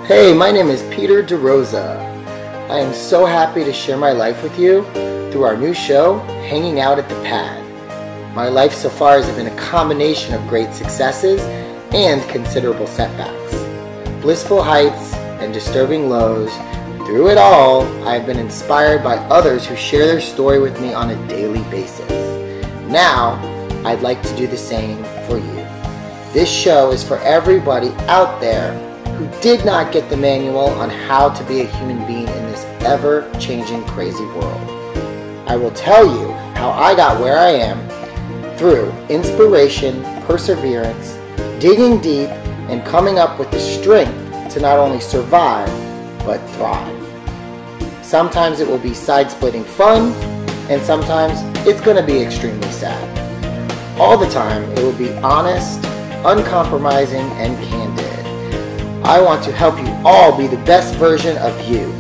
Hey, my name is Peter DeRosa. I am so happy to share my life with you through our new show, Hanging Out at the Pad. My life so far has been a combination of great successes and considerable setbacks. Blissful heights and disturbing lows. Through it all, I have been inspired by others who share their story with me on a daily basis. Now, I'd like to do the same for you. This show is for everybody out there who did not get the manual on how to be a human being in this ever-changing, crazy world. I will tell you how I got where I am through inspiration, perseverance, digging deep, and coming up with the strength to not only survive, but thrive. Sometimes it will be side-splitting fun, and sometimes it's going to be extremely sad. All the time, it will be honest, uncompromising, and candid. I want to help you all be the best version of you.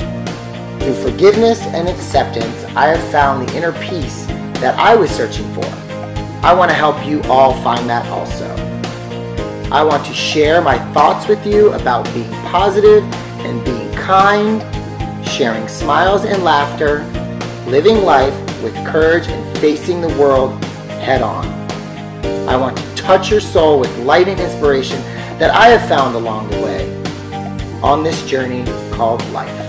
Through forgiveness and acceptance, I have found the inner peace that I was searching for. I want to help you all find that also. I want to share my thoughts with you about being positive and being kind, sharing smiles and laughter, living life with courage and facing the world head on. I want to touch your soul with light and inspiration that I have found along the way on this journey called life.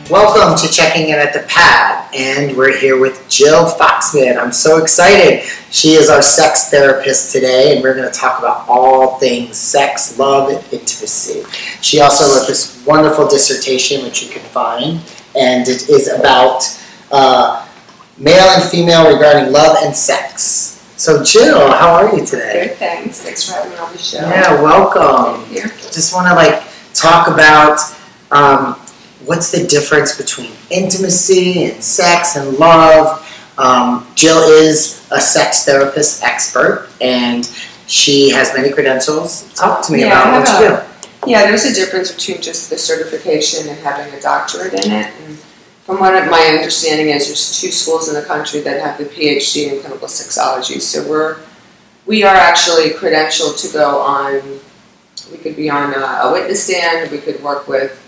Welcome to Checking In at the Pad, and we're here with Jill Foxman. I'm so excited. She is our sex therapist today, and we're going to talk about all things sex, love, and intimacy. She also wrote this wonderful dissertation, which you can find, and it is about male and female regarding love and sex. So Jill, how are you today? Good, thanks. Thanks for having me on the show. Yeah, welcome. Thank you. Just want to talk about what's the difference between intimacy and sex and love. Jill is a sex therapist expert, and she has many credentials. Talk to me about what you do. Yeah, there's a difference between just the certification and having a doctorate in it. And from what my understanding is, there's 2 schools in the country that have the PhD in clinical sexology. So we are actually credentialed to go on. We could be on a witness stand. We could work with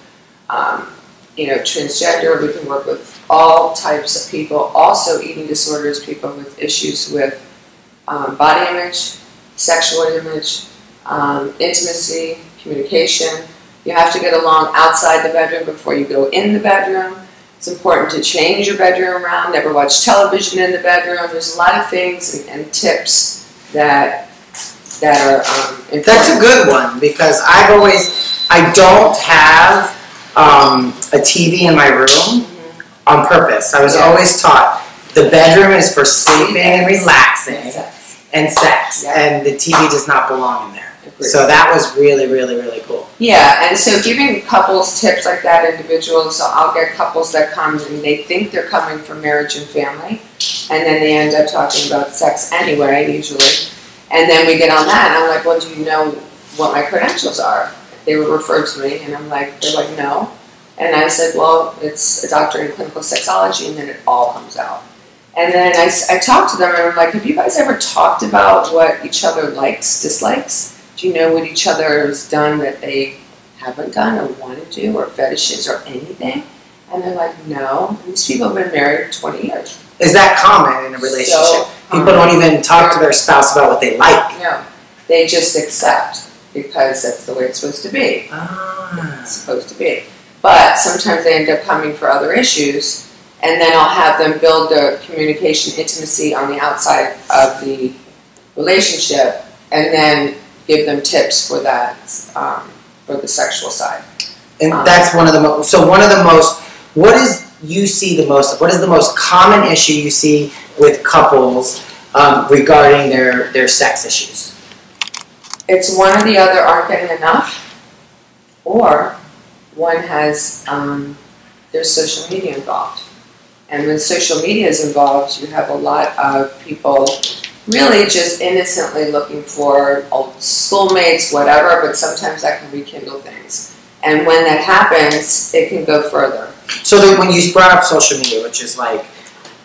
transgender, we can work with all types of people, also eating disorders, people with issues with body image, sexual image, intimacy, communication. You have to get along outside the bedroom before you go in the bedroom. It's important to change your bedroom around, never watch television in the bedroom. There's a lot of things and tips that are important. That's a good one, because I don't have a TV in my room on purpose. I was always taught the bedroom is for sleeping and relaxing and sex, and the TV does not belong in there. So that was really, really, really cool. Yeah, and so giving couples tips like that, individuals, so I'll get couples that come and they think they're coming for marriage and family, and then they end up talking about sex anyway, usually. And then we get on that, and I'm like, well, do you know what my credentials are? They were referred to me, and they're like, no. And I said, well, it's a doctorate in clinical sexology, and then it all comes out. And then I talked to them, and I'm like, have you guys ever talked about what each other likes, dislikes? Do you know what each other has done that they haven't done or want to do, or fetishes or anything? And they're like, no. And these people have been married for 20 years. Is that common in a relationship? People don't even talk to their spouse about what they like. No, they just accept, because that's the way it's supposed to be. It's supposed to be. But sometimes they end up coming for other issues, and then I'll have them build the communication intimacy on the outside of the relationship, and then give them tips for that, for the sexual side. And that's one of the most, what is the most common issue you see with couples regarding their sex issues? it's one or the other aren't getting enough, or one has, there's social media involved. And when social media is involved, you have a lot of people really just innocently looking for old schoolmates, whatever, but sometimes that can rekindle things. And when that happens, it can go further. So that when you brought up social media, which is like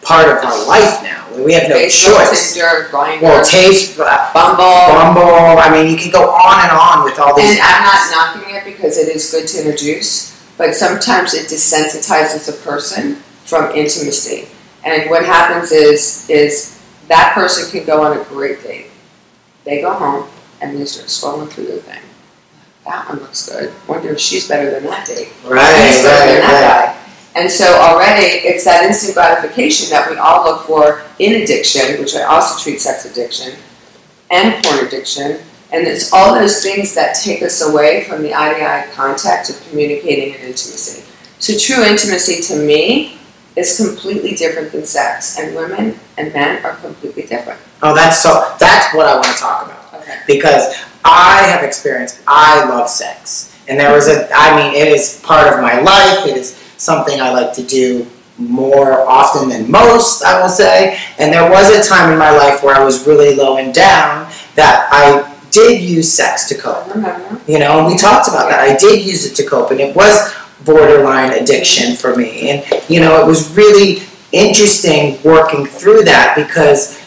part of our life now, we have no Facebook, choice. Tinder, Grindr, Well, Taste, Bumble. I mean, you can go on and on with all these. And I'm not knocking it because it is good to introduce, but sometimes it desensitizes a person from intimacy. And what happens is that person can go on a great date. They go home and they start scrolling through their thing. That one looks good. Wonder if she's better than that date. He's better than that guy. And so already it's that instant gratification that we all look for in addiction, which I also treat sex addiction and porn addiction. And it's all those things that take us away from the eye-to-eye contact of communicating and intimacy. So true intimacy to me is completely different than sex. And women and men are completely different. Oh, that's what I want to talk about. Okay. Because I have experienced, I love sex. And there was it is part of my life. It is something I like to do more often than most, I will say. And there was a time in my life where I was really low and down that I did use sex to cope. I remember. You know, and we talked about that. I did use it to cope, and it was borderline addiction for me. And, you know, it was really interesting working through that because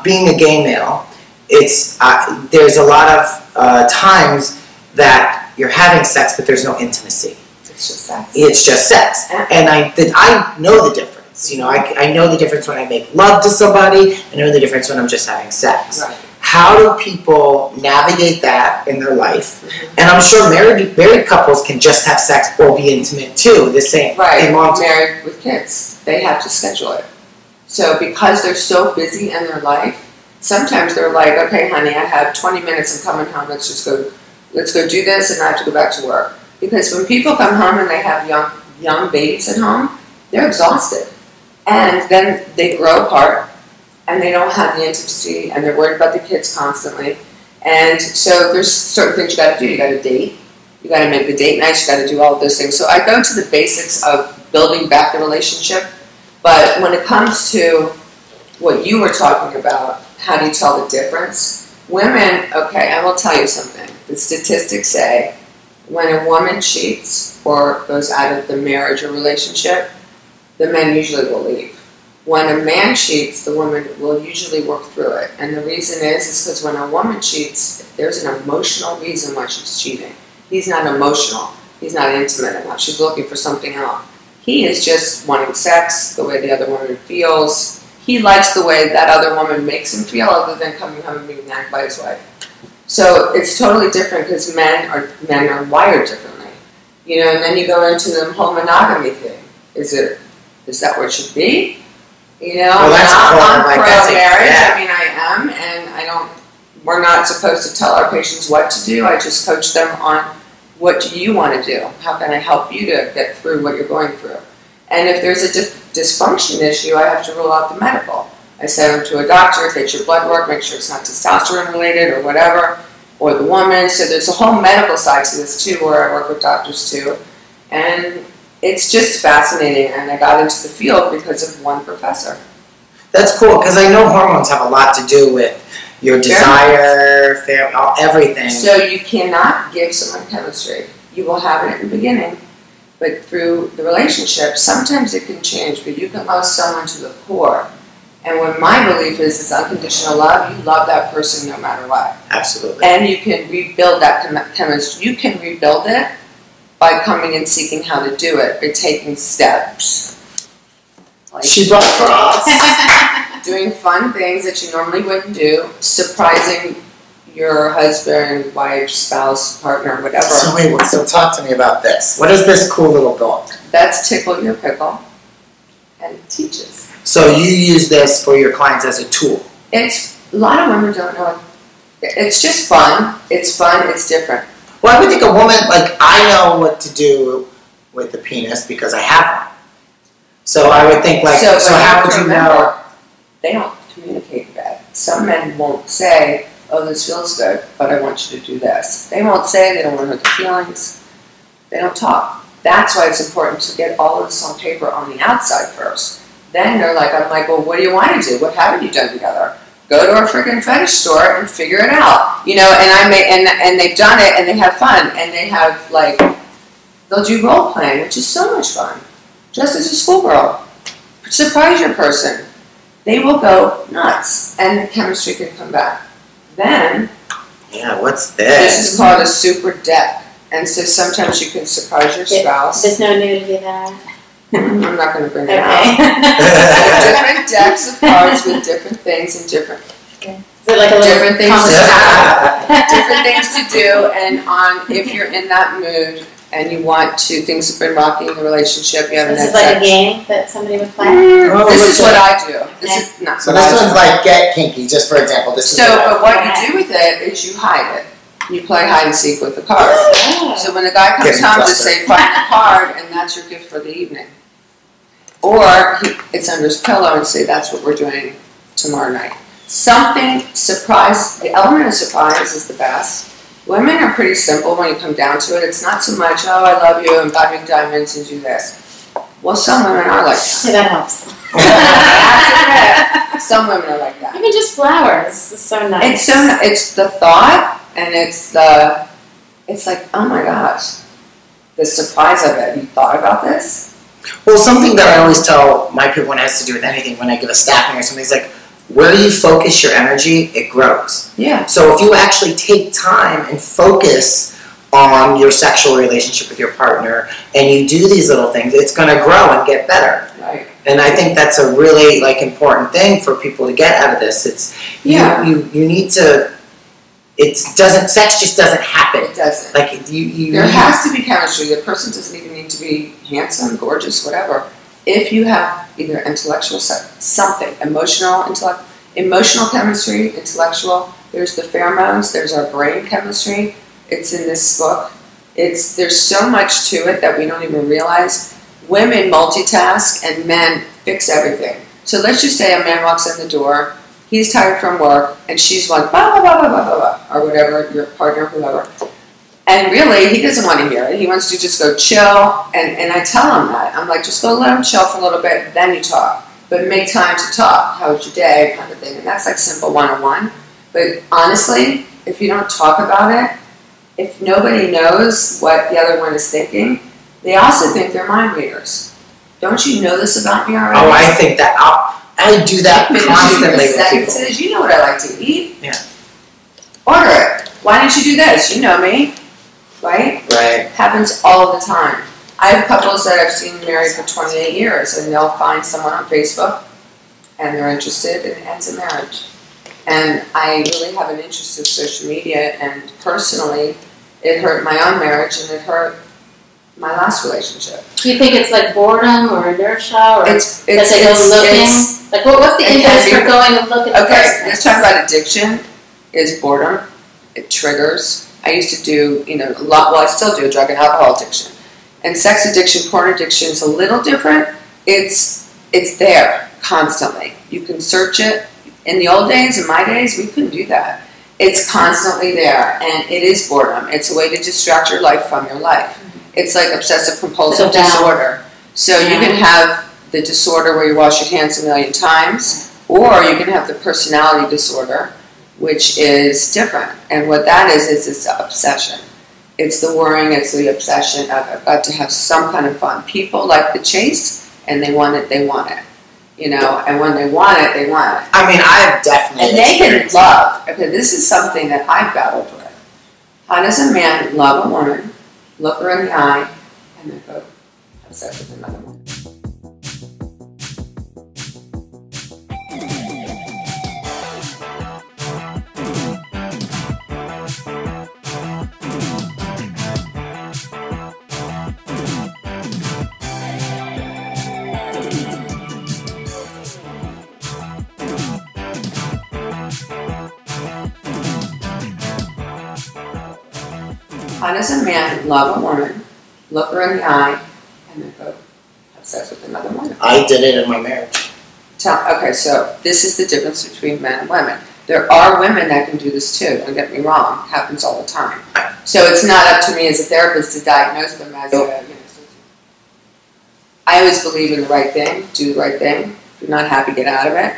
being a gay male, there's a lot of times that you're having sex, but there's no intimacy. It's just sex. It's just sex. And I know the difference. You know, I know the difference when I make love to somebody. I know the difference when I'm just having sex. Right. How do people navigate that in their life? Mm-hmm. And I'm sure married couples can just have sex or be intimate too. The same. Right. Married with kids. They have to schedule it. So because they're so busy in their life, sometimes they're like, okay, honey, I have 20 minutes. I'm coming home. Let's go do this, and I have to go back to work. Because when people come home and they have young babies at home, they're exhausted. And then they grow apart, and they don't have the intimacy, and they're worried about the kids constantly. And so there's certain things you got to do. You got to date. You got to make the date nice. You got to do all of those things. So I go to the basics of building back the relationship. But when it comes to what you were talking about, how do you tell the difference? Women, okay, I will tell you something. The statistics say when a woman cheats or goes out of the marriage or relationship, the men usually will leave. When a man cheats, the woman will usually work through it. And the reason is because when a woman cheats, there's an emotional reason why she's cheating. He's not emotional. He's not intimate enough. She's looking for something else. He is just wanting sex, the way the other woman feels. He likes the way that other woman makes him feel other than coming home and being nagged by his wife. So it's totally different because men are wired differently. You know, and then you go into the whole monogamy thing. Is that what it should be? You know, well, I'm like pro-marriage. Yeah. I mean, I am, and we're not supposed to tell our patients what to do. I just coach them on what do you want to do? How can I help you to get through what you're going through? And if there's a dysfunction issue, I have to rule out the medical. I send them to a doctor, get your blood work, make sure it's not testosterone related or whatever, or the woman. So there's a whole medical side to this too, where I work with doctors too. And it's just fascinating, and I got into the field because of one professor. That's cool, because I know hormones have a lot to do with your desire, everything. So you cannot give someone chemistry. You will have it in the beginning, but through the relationship, sometimes it can change, but you can love someone to the core. And what my belief is unconditional love. You love that person no matter what. Absolutely. And you can rebuild that chemistry. You can rebuild it by coming and seeking how to do it, by taking steps. Like she brought cross. Doing fun things that you normally wouldn't do, surprising your husband, wife, spouse, partner, whatever. So talk to me about this. What is this cool little book? That's Tickle Your Pickle, and it teaches. So you use this for your clients as a tool? A lot of women don't know it. It's just fun. It's fun. It's different. Well, I would think a woman, like, I know what to do with the penis because I have one. So I would think, like, so how would you know? They don't communicate that. Some men won't say, oh, this feels good, but I want you to do this. They won't say, they don't want to hurt their feelings. They don't talk. That's why it's important to get all of this on paper on the outside first. Then they're like, I'm like, well, what do you want to do? What haven't you done together? Go to a freaking fetish store and figure it out. You know, and they've done it and they have fun. And they have, like, they'll do role playing, which is so much fun. Just as a schoolgirl. Surprise your person. They will go nuts. And the chemistry can come back. Then, yeah, what's this is called a super deck. And so sometimes you can surprise your spouse. There's no nudity there. I'm not going to bring it out. So different decks of cards with different things and different, Is it like a different things to conversation? different things to do. And if you're in that mood and you want to, things have been rocking in the relationship, you haven't This had is like sex. a game that somebody would play? This is what I do. This is not So what this I one's do. like get kinky, just for example. This is But what you do with it is you hide it. You play hide and seek with the card. Oh. So when the guy comes Get home, me just say, find the card, and that's your gift for the evening. Or it's under his pillow and say, that's what we're doing tomorrow night. Something, surprise, the element of surprise is the best. Women are pretty simple when you come down to it. It's not so much, oh, I love you, and buy me diamonds and do this. Well, some women are like that. Yeah, that helps. That's it. Some women are like that. Even just flowers is so nice. It's the thought, and it's like, oh my gosh, the surprise of it. You thought about this? Well, something that I always tell my people when it has to do with anything, when I give a staffing or something, is like, where you focus your energy, it grows. Yeah. So if you actually take time and focus on your sexual relationship with your partner, and you do these little things, it's going to grow and get better. Right. And I think that's a really important thing for people to get out of this. It's you need to. Sex just doesn't happen. It doesn't. Like you. There has to be chemistry. The person doesn't even need to be handsome, gorgeous, whatever. If you have either intellectual, something, emotional chemistry, intellectual. There's the pheromones. There's our brain chemistry. It's in this book. There's so much to it that we don't even realize. Women multitask and men fix everything. So let's just say a man walks in the door. He's tired from work, and she's like, blah, blah, blah, blah, blah, blah, or whatever, your partner, whoever. And really, he doesn't want to hear it. He wants to just go chill, and I tell him that. I'm like, just go let him chill for a little bit, then you talk. But make time to talk. How was your day? Kind of thing. And that's like simple one-on-one. But honestly, if you don't talk about it, if nobody knows what the other one is thinking, they also think they're mind readers. Don't you know this about me already? Oh, I think that I do that constantly with people. Sentences. You know what I like to eat. Yeah. Order it. Why didn't you do this? You know me. Right? Right. Happens all the time. I have couples that I've seen married for 28 years, and they'll find someone on Facebook, and they're interested, and it ends in marriage. And I really have an interest in social media, and personally, it hurt my own marriage, and it hurt my last relationship. Do you think it's like boredom or inertia, or It's that they go looking? Like, what's the it impetus can for be- going and looking at the Okay, first let's place? talk about addiction. Is boredom. It triggers. I used to do, a lot, well, I still do drug and alcohol addiction. And sex addiction, porn addiction is a little different. It's there constantly. You can search it. In the old days, in my days, we couldn't do that. It's constantly there, and it is boredom. It's a way to distract your life from your life. It's like obsessive compulsive Settle down. disorder. So you can have the disorder where you wash your hands a million times, or you can have the personality disorder, which is different. And what that is it's an obsession. It's the worrying, it's the obsession of I've got to have some kind of fun. People like the chase, and they want it, and when they want it, they want it. I mean, I've definitely And they can experienced love. Okay, this is something that I've battled with. How does a man love a woman, look her in the eye, and then go have sex with another woman? How does a man love a woman, look her in the eye, and then go have sex with another woman? I did it in my marriage. Okay, so this is the difference between men and women. There are women that can do this too, don't get me wrong, happens all the time. So it's not up to me as a therapist to diagnose them as I always believe in the right thing, do the right thing. If you're not happy, get out of it.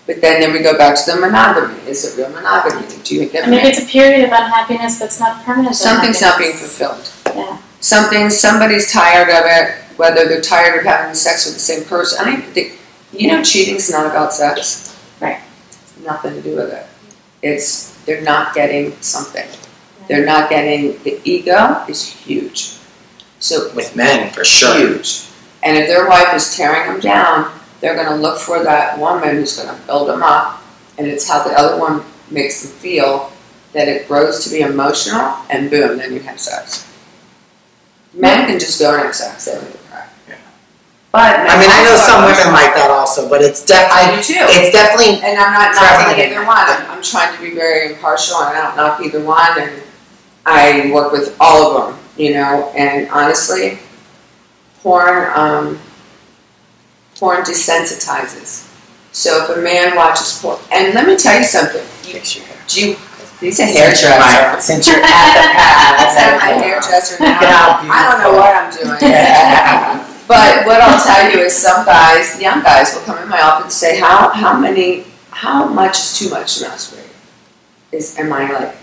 But then we go back to the monogamy. Is it real monogamy? Do you get maybe it's a period of unhappiness that's not permanent. Something's not being fulfilled. Yeah. Somebody's tired of it, whether they're tired of having sex with the same person. I mean, cheating's not about sex. Right. It's nothing to do with it. They're not getting something. They're not getting, the ego is huge. So with men, for sure. Huge. And if their wife is tearing them down, they're going to look for that woman who's going to build them up, and it's how the other one makes them feel that it grows to be emotional, and boom, then you have sex. Men can just go and have sex. They don't give a crap. Yeah. But I know some women like that also, but it's definitely. I do too. It's definitely. And I'm not knocking either one. I'm trying to be very impartial, and I don't knock either one. And I work with all of them, And honestly, porn desensitizes. So if a man watches porn, and let me tell you something. He's a hairdresser. Since you're at the pad. I'm a hairdresser now. I don't know what I'm doing. But what I'll tell you is some guys, young guys, will come in my office and say, how much is too much to masturbate? Am I like,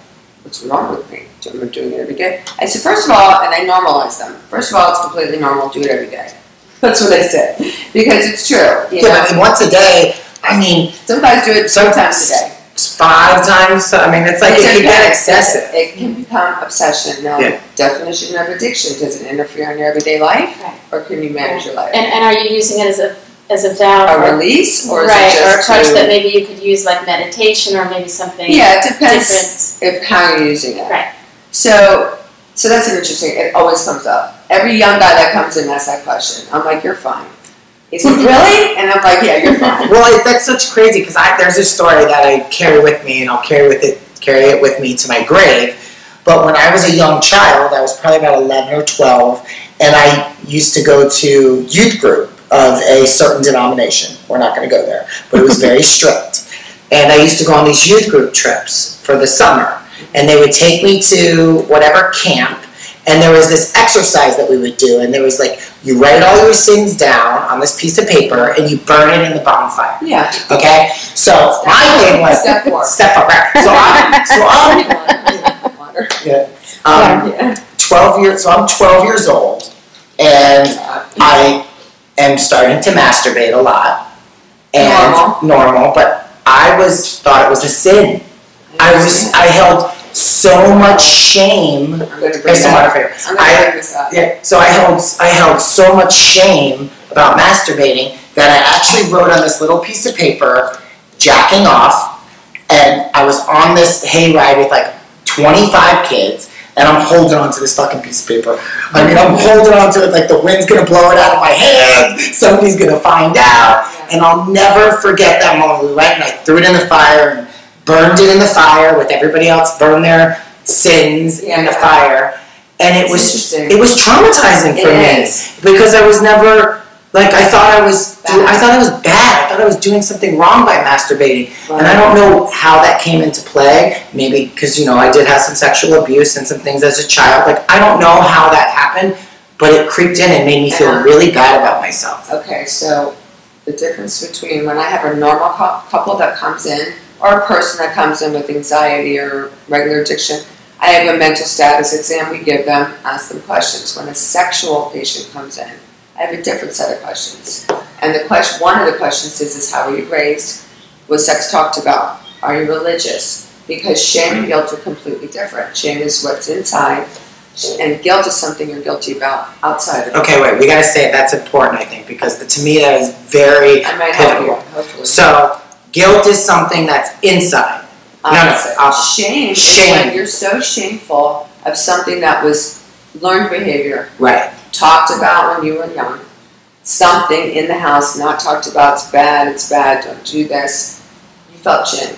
what's wrong with me? I'm doing it every day. I said, first of all, and I normalize them. First of all, it's completely normal. Do it every day. That's what I said. Because it's true. But once a day, some guys do it sometimes a day. 5 times. It's like it can get excessive. It can become obsession. Now, definition of addiction, does it interfere in your everyday life? Right. Or can you manage your life? And are you using it as a valve? A release? Or is right, it just or a crutch that maybe you could use like meditation or maybe something it depends how you're using it. Right. So that's an interesting, it always comes up. Every young guy that comes in asks that question. I'm like, you're fine. He's like, really? And I'm like, yeah, you're fine. Well, that's such crazy because there's a story that I carry with me, and I'll carry it with me to my grave. But when I was a young child, I was probably about 11 or 12, and I used to go to youth group of a certain denomination. We're not going to go there, but it was very strict. And I used to go on these youth group trips for the summer, and they would take me to whatever camp. And there was this exercise that we would do, and there was like, you write all your sins down on this piece of paper, and you burn it in the bonfire. Yeah. Okay? So my thing was Step 4. Step 4, right. I'm 12 years old, and I am starting to masturbate a lot. And normal, but I thought it was a sin. I held so much shame. I'm going to bring this up. Yeah, so I held so much shame about masturbating that I actually wrote on this little piece of paper, jacking off, and I was on this hayride with like 25 kids, and I'm holding on to this fucking piece of paper. I'm holding on to it like the wind's going to blow it out of my hand, somebody's going to find out, and I'll never forget that moment. We went and I threw it in the fire, and burned it in the fire with everybody else burned their sins in the fire, and it was traumatizing for me because I was never I thought I was bad. I thought I was doing something wrong by masturbating, and I don't know how that came into play. Maybe because I did have some sexual abuse and some things as a child. I don't know how that happened, but it creeped in and made me feel really bad about myself. Okay, so the difference between when I have a normal couple that comes in, or a person that comes in with anxiety or regular addiction, I have a mental status exam we give them, ask them questions. When a sexual patient comes in, I have a different set of questions. And one of the questions is how were you raised? Was sex talked about? Are you religious? Because shame and guilt are completely different. Shame is what's inside, and guilt is something you're guilty about outside of it. Okay, wait, we gotta say that's important, I think, because to me that is very pivotal. Hopefully. So, guilt is something that's inside. Shame is when you're so shameful of something that was learned behavior. Right. Talked about when you were young. Something in the house not talked about, it's bad, don't do this. You felt shame.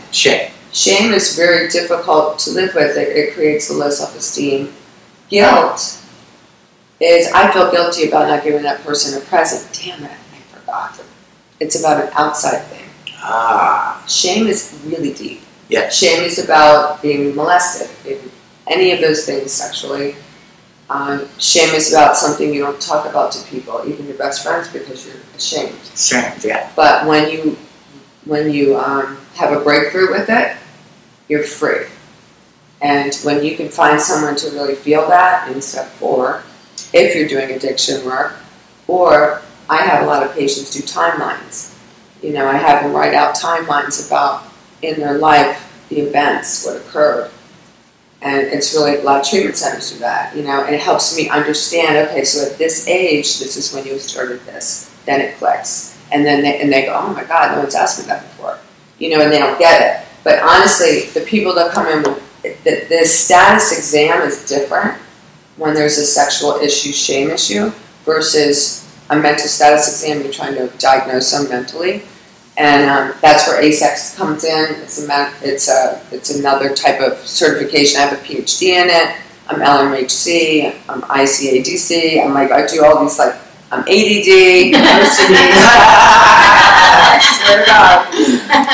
Shame is very difficult to live with. It creates a low self-esteem. Guilt is, I feel guilty about not giving that person a present. Damn it, I forgot. It's about an outside thing. Shame is really deep. Yeah. Shame is about being molested, any of those things sexually. Shame is about something you don't talk about to people, even your best friends, because you're ashamed. Ashamed, yeah. But when you have a breakthrough with it, you're free. And when you can find someone to really feel that in step 4, if you're doing addiction work, or I have a lot of patients do timelines. You know, I have them write out timelines about in their life the events, what occurred. And it's really, a lot of treatment centers do that, you know, and it helps me understand, okay, so at this age, this is when you started this, then it clicks. And then they go, oh my God, no one's asked me that before. You know, and they don't get it. But honestly, the people that come in with the status exam is different when there's a sexual issue, shame issue, versus a mental status exam, you're trying to diagnose them mentally. And that's where ASEX comes in. It's another type of certification. I have a PhD in it. I'm LMHC. I'm ICADC. I do all these, like, I'm ADD. I swear to God.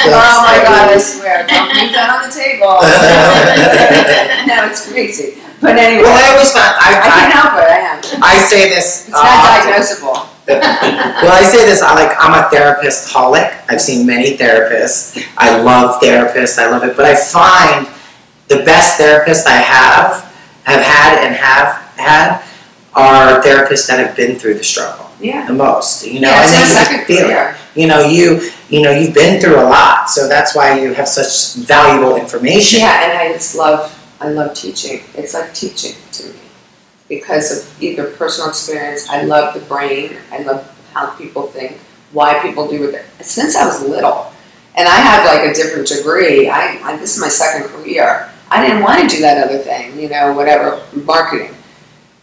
Oh my God, I swear. Don't leave that on the table. No, it's crazy. But anyway. Well, I always find, I can't help it. I am. I say this. It's not diagnosable. Well, I say this, I'm a therapist-holic. I've seen many therapists. I love therapists. I love it. But I find the best therapists I have had are therapists that have been through the struggle. Yeah. The most. You know, yeah, and then it's you my can second feel career. it. You know, you've been through a lot, so that's why you have such valuable information. Yeah, and I love teaching. It's like teaching to me. Because of either personal experience, I love the brain, I love how people think, why people do it. Since I was little, and I have like a different degree, this is my second career. I didn't want to do that other thing, you know, whatever, marketing.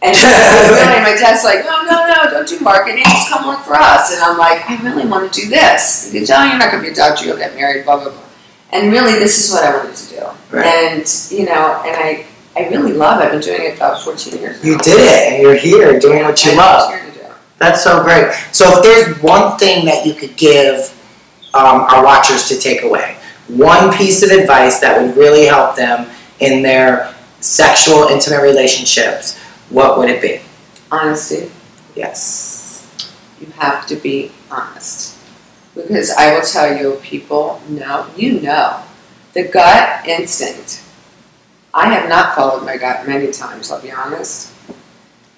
And really, my dad's like, no, don't do marketing, just come work for us. And I'm like, I really want to do this. He goes, oh, you're not going to be a doctor, you'll get married, blah, blah, blah. And really, this is what I wanted to do. Right. And, you know, and I really love it. I've been doing it about 14 years now. You did it, and you're here doing what you love. That's so great. So if there's one thing that you could give our watchers to take away, one piece of advice that would really help them in their sexual, intimate relationships, what would it be? Honesty. Yes. You have to be honest. Because I will tell you, people know, the gut instinct. I have not followed my gut many times, I'll be honest.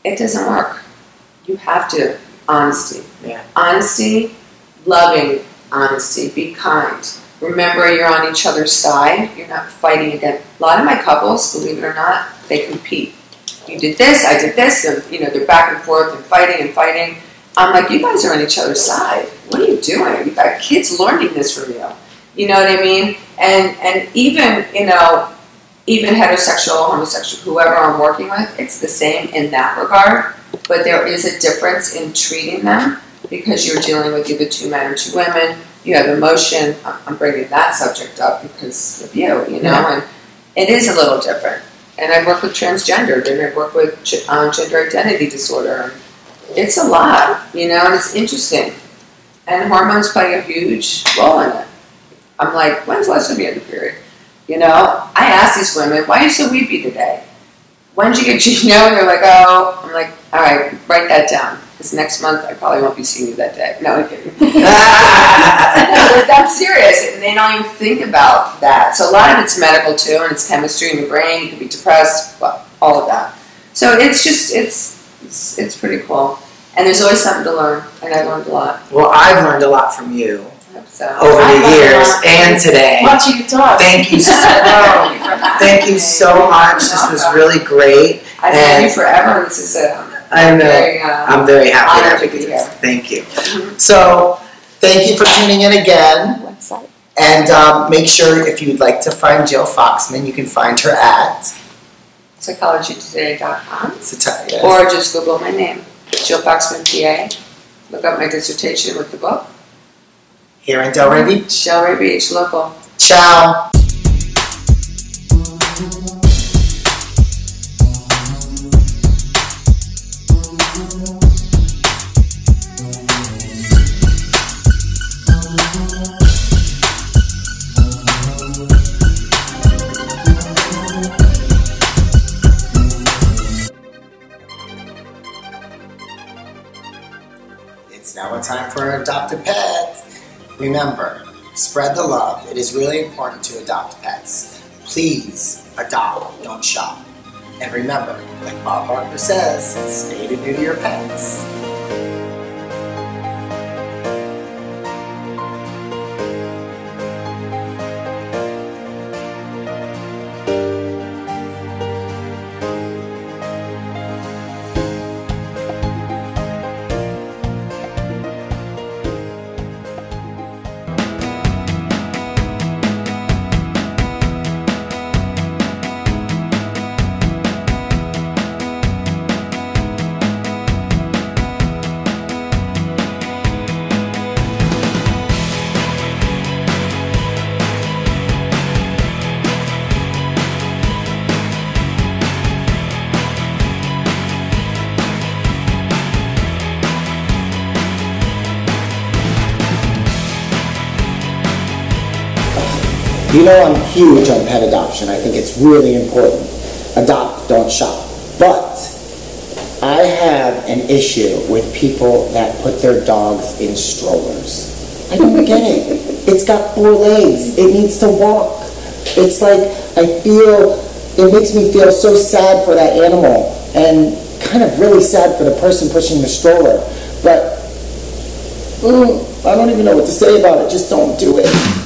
It doesn't work. You have to, honesty. Yeah. Honesty, loving honesty, be kind. Remember, you're on each other's side. You're not fighting against. A lot of my couples, believe it or not, they compete. You did this, I did this, and you know, they're back and forth and fighting. I'm like, you guys are on each other's side. What are you doing? You've got kids learning this from you. You know what I mean? And even, you know, even heterosexual, homosexual, whoever I'm working with, it's the same in that regard. But there is a difference in treating them because you're dealing with either 2 men or 2 women. You have emotion. I'm bringing that subject up because of you know, and it is a little different. And I work with transgender, and I work with gender identity disorder. It's a lot, you know, and it's interesting. And hormones play a huge role in it. I'm like, when's the last time you had a period? You know, I ask these women, why are you so weepy today? When did you get, you know, and they're like, oh, I'm like, all right, write that down. Because next month I probably won't be seeing you that day. No, I'm kidding. No, that's serious. And they don't even think about that. So a lot of it's medical too, and it's chemistry in your brain. You can be depressed, well, all of that. So it's just, it's pretty cool. And there's always something to learn, and I've learned a lot. Well, I've learned a lot from you. So, over the years and today. Watching you talk. Thank you so Thank you so much. This was really great. I've known you forever. This is I'm very happy to be here. Thank you. So, thank you for tuning in again. Website. And make sure if you'd like to find Jill Foxman, you can find her at psychologytoday.com yes. or just Google my name, Jill Foxman PA. Look up my dissertation with the book. Here in Delray Beach. Delray Beach, local. Ciao. It's now a time for our adopted pets. Remember, spread the love. It is really important to adopt pets. Please adopt, don't shop. And remember, like Bob Barker says, stay to do your pets. You know I'm huge on pet adoption. I think it's really important. Adopt, don't shop. But I have an issue with people that put their dogs in strollers. I don't get it. It's got 4 legs. It needs to walk. It's like, it makes me feel so sad for that animal and kind of really sad for the person pushing the stroller. But I don't even know what to say about it. Just don't do it.